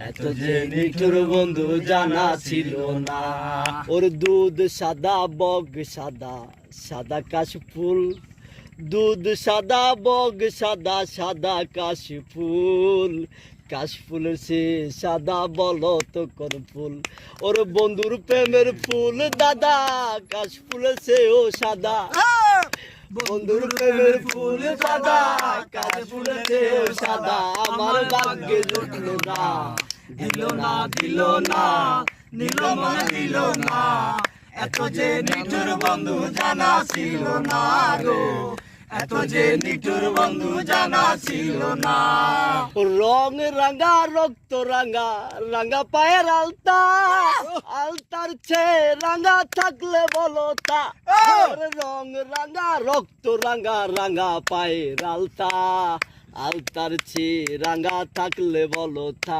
এত যে নিঠুর বন্ধু জানা ছিল না। ওর দুধ সাদা বগ সাদা, সাদা কাশফুল। দুধ সাদা বগ সাদা, সাদা কাশফুল। কাশফুলের সে সাদা বলো তো কোন ফুল? ওর বন্ধুর প্রেমের ফুল দাদা, কাশফুলের সেও সাদা। বন্ধুর প্রেমের ফুল দাদা, কাশফুলের সেও সাদা। আমার ভাগ্যে জুটল না, দিল না দিল না, নিল মনে দিল না। এত যে নিঠুর বন্ধু জানা ছিল না গো, এত যে নিঠুর বন্ধু জানা ছিল না। রং রাঙা রক্ত রাঙা, রাঙা পায়ের আলতা। আলতার চেয়ে রাঙা থাকলে বলো তা। রং রাঙা রক্ত রাঙা, রাঙা পায়ের আলতা। আলতার চেয়ে রাঙা থাকলে বলো তা।